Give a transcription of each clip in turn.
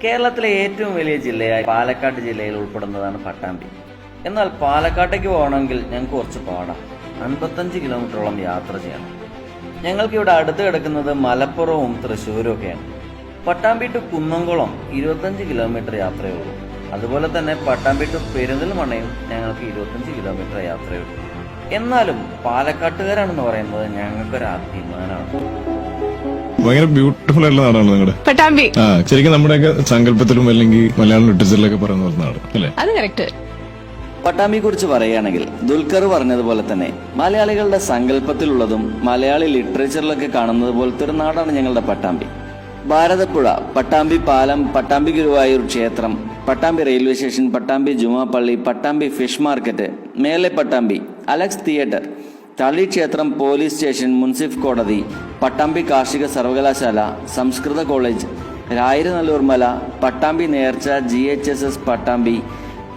കേരളത്തിലെ ഏറ്റവും വലിയ ജില്ലയായ പാലക്കാട് ജില്ലയിൽ ഉൾപ്പെടുന്നതാണ് പട്ടാമ്പി. എന്നാൽ പാലക്കാട്ടേക്ക് പോകണമെങ്കിൽ ഞങ്ങൾക്ക് കുറച്ച് പാടാം. 55 കിലോമീറ്ററോളം യാത്ര ചെയ്യണം. ഞങ്ങൾക്കിവിടെ അടുത്ത് കിടക്കുന്നത് മലപ്പുറവും തൃശ്ശൂരും ഒക്കെയാണ്. പട്ടാമ്പി ടു കുന്നംകുളം 25 കിലോമീറ്റർ യാത്രയേ ഉള്ളൂ. അതുപോലെ തന്നെ പട്ടാമ്പി ടു പെരിന്തൽമണ്ണയും ഞങ്ങൾക്ക് 25 കിലോമീറ്റർ യത്രയേ ഉള്ളൂ. എന്നാലും പാലക്കാട്ടുകാരാണെന്ന് പറയുന്നത് ഞങ്ങൾക്കൊരു അഭിമാനമാണ്. ഭയങ്കര ബ്യൂട്ടിഫുൾ ആയിട്ടുള്ള നാടാണ് നിങ്ങളുടെ പട്ടാമ്പി. ശരിക്കും നമ്മുടെയൊക്കെ സങ്കല്പത്തിലും അല്ലെങ്കിൽ മലയാളം ലിറ്ററേച്ചറിലൊക്കെ പറയുന്ന ഒരു നാട് അല്ലേ? അത് കറക്റ്റ്. പട്ടാമ്പിയെ കുറിച്ച് പറയുകയാണെങ്കിൽ ദുൽഖർ പറഞ്ഞതുപോലെ തന്നെ മലയാളികളുടെ സങ്കല്പത്തിലുള്ളതും മലയാളി ലിറ്ററേച്ചറിലൊക്കെ കാണുന്നത് പോലത്തെ ഒരു നാടാണ് ഞങ്ങളുടെ പട്ടാമ്പി. ഭാരതപ്പുഴ, പട്ടാമ്പി പാലം, പട്ടാമ്പി ഗുരുവായൂർ ക്ഷേത്രം, പട്ടാമ്പി റെയിൽവേ സ്റ്റേഷൻ, പട്ടാമ്പി ജുമാ പള്ളി, പട്ടാമ്പി ഫിഷ് മാർക്കറ്റ്, മേലെ പട്ടാമ്പി, അലക്സ് തിയേറ്റർ, തളി ക്ഷേത്രം, പോലീസ് സ്റ്റേഷൻ, മുൻസിഫ് കോടതി, പട്ടാമ്പി കാർഷിക സർവകലാശാല, സംസ്കൃത കോളേജ്, രായിരനല്ലൂർ മല, പട്ടാമ്പി നേർച്ച, GHSS പട്ടാമ്പി,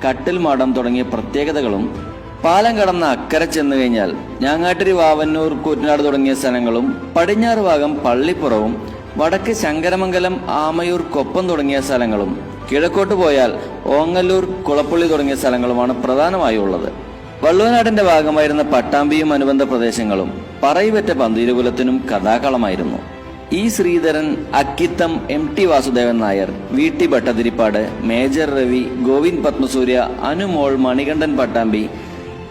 കട്ടിൽ മാടം തുടങ്ങിയ പ്രത്യേകതകളും, പാലം കടന്ന് അക്കരെ ചെന്നു കഴിഞ്ഞാൽ ഞാങ്ങാട്ടിരി, വാവന്നൂർ, കൂറ്റനാട് തുടങ്ങിയ സ്ഥലങ്ങളും, പടിഞ്ഞാറ് ഭാഗം പള്ളിപ്പുറവും, വടക്ക് ശങ്കരമംഗലം, ആമയൂർ, കൊപ്പം തുടങ്ങിയ സ്ഥലങ്ങളും, കിഴക്കോട്ട് പോയാൽ ഓങ്ങല്ലൂർ, കുളപ്പള്ളി തുടങ്ങിയ സ്ഥലങ്ങളുമാണ് പ്രധാനമായും ഉള്ളത്. വള്ളുവനാടിന്റെ ഭാഗമായിരുന്ന പട്ടാമ്പിയും അനുബന്ധ പ്രദേശങ്ങളും പറയിപെറ്റ പന്തീരുകുലത്തിനും കഥാകളമായിരുന്നു. E Sreedharan, Akkitham, MT Vasudevan Nair, VT Bhattathiripad, major Ravi, Govind Padmasurya, Anumol, Manikandan Pattambi,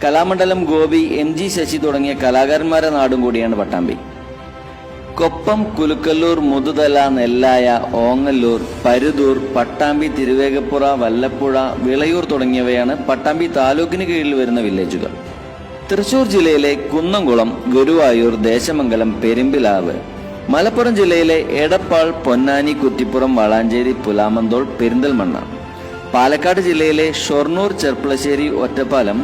Kalamandalam Gopi, MG Sasi തുടങ്ങിയ കലാകാരന്മാരുടെ നാടും കൂടിയാണ് പട്ടാമ്പി. കൊപ്പം, കുലുക്കല്ലൂർ, മുതുതല, നെല്ലായ, ഓങ്ങല്ലൂർ, പരുതൂർ, പട്ടാമ്പി, തിരുവേഗപ്പുറ, വല്ലപ്പുഴ, വിളയൂർ തുടങ്ങിയവയാണ് പട്ടാമ്പി താലൂക്കിന് കീഴിൽ വരുന്ന വില്ലേജുകൾ. തൃശൂർ ജില്ലയിലെ കുന്നംകുളം, ഗുരുവായൂർ, ദേശമംഗലം, പെരുമ്പിലാവ്, മലപ്പുറം ജില്ലയിലെ എടപ്പാൾ, പൊന്നാനി, കുറ്റിപ്പുറം, വളാഞ്ചേരി, പുലാമന്തോൾ, പെരിന്തൽമണ്ണ, പാലക്കാട് ജില്ലയിലെ ഷൊർണൂർ, ചെർപ്പളശ്ശേരി, ഒറ്റപ്പാലം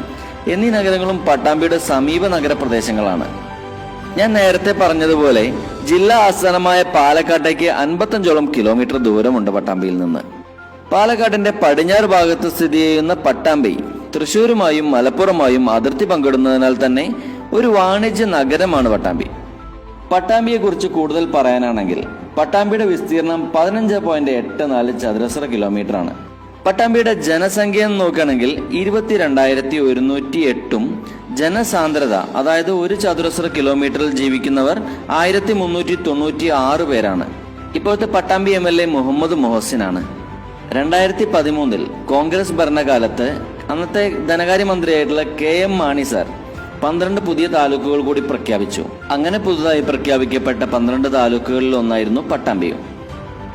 എന്നീ നഗരങ്ങളും പട്ടാമ്പിയുടെ സമീപ നഗരപ്രദേശങ്ങളാണ്. ഞാൻ നേരത്തെ പറഞ്ഞതുപോലെ ജില്ലാ ആസ്ഥാനമായ പാലക്കാട്ടേക്ക് 55ഓളം കിലോമീറ്റർ ദൂരമുണ്ട് പട്ടാമ്പിയിൽ നിന്ന്. പാലക്കാടിന്റെ പടിഞ്ഞാറ് ഭാഗത്ത് സ്ഥിതി ചെയ്യുന്ന പട്ടാമ്പി തൃശ്ശൂരുമായും മലപ്പുറമായും അതിർത്തി പങ്കിടുന്നതിനാൽ തന്നെ ഒരു വാണിജ്യ നഗരമാണ് പട്ടാമ്പി. പട്ടാമ്പിയെ കുറിച്ച് കൂടുതൽ പറയാനാണെങ്കിൽ പട്ടാമ്പിയുടെ വിസ്തീർണം 15.84 ചതുരശ്ര കിലോമീറ്റർ ആണ്. പട്ടാമ്പിയുടെ ജനസംഖ്യ എന്ന് നോക്കുകയാണെങ്കിൽ 22,108 ജനസാന്ദ്രത, അതായത് 1 ചതുരശ്ര കിലോമീറ്ററിൽ ജീവിക്കുന്നവർ 1396 പേരാണ്. ഇപ്പോഴത്തെ പട്ടാമ്പി MLA മുഹമ്മദ് മുഹസിനാണ്. 2013 കോൺഗ്രസ് ഭരണകാലത്ത് അന്നത്തെ ധനകാര്യമന്ത്രിയായിട്ടുള്ള KM മാണി സാർ 12 പുതിയ താലൂക്കുകൾ കൂടി പ്രഖ്യാപിച്ചു. അങ്ങനെ പുതുതായി പ്രഖ്യാപിക്കപ്പെട്ട 12 താലൂക്കുകളിൽ ഒന്നായിരുന്നു പട്ടാമ്പിയും.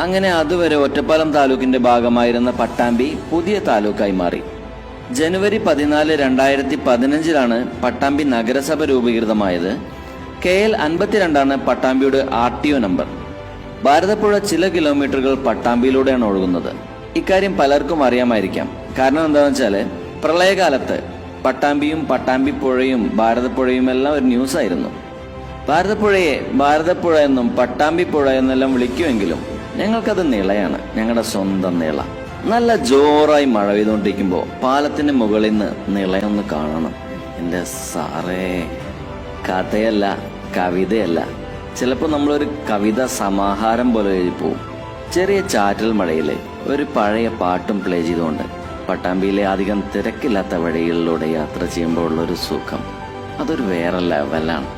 അങ്ങനെ അതുവരെ ഒറ്റപ്പാലം താലൂക്കിന്റെ ഭാഗമായിരുന്ന പട്ടാമ്പി പുതിയ താലൂക്കായി മാറി. ജനുവരി 14, 2015 പട്ടാമ്പി നഗരസഭ രൂപീകൃതമായത്. KL 52 പട്ടാമ്പിയുടെ RTO നമ്പർ. ഭാരതപ്പുഴ ചില കിലോമീറ്ററുകൾ പട്ടാമ്പിയിലൂടെയാണ് ഒഴുകുന്നത്. ഇക്കാര്യം പലർക്കും അറിയാമായിരിക്കാം. കാരണം എന്താണെന്ന് വെച്ചാൽ പ്രളയകാലത്ത് പട്ടാമ്പിയും പട്ടാമ്പി പുഴയും ഭാരതപ്പുഴയും എല്ലാം ഒരു ന്യൂസായിരുന്നു. ഭാരതപ്പുഴയെ ഭാരതപ്പുഴ എന്നും പട്ടാമ്പി പുഴ എന്നെല്ലാം വിളിക്കുമെങ്കിലും ഞങ്ങൾക്കത് നിളയാണ്, ഞങ്ങളുടെ സ്വന്തം നിള. നല്ല ജോറായി മഴ പെയ്തുകൊണ്ടിരിക്കുമ്പോൾ പാലത്തിന് മുകളിൽ നിന്ന് നിളയൊന്ന് കാണണം. എൻ്റെ സാറേ, കഥയല്ല, കവിതയല്ല, ചിലപ്പോൾ നമ്മളൊരു കവിത സമാഹാരം പോലെ എഴുതി പോവും. ചെറിയ ചാറ്റൽ മഴയിലെ ഒരു പഴയ പാട്ടും പ്ലേ ചെയ്തുകൊണ്ട് പട്ടാമ്പിയിലെ അധികം തിരക്കില്ലാത്ത വഴികളിലൂടെ യാത്ര ചെയ്യുമ്പോൾ ഉള്ളൊരു സുഖം അതൊരു വേറെ ലെവലാണ്.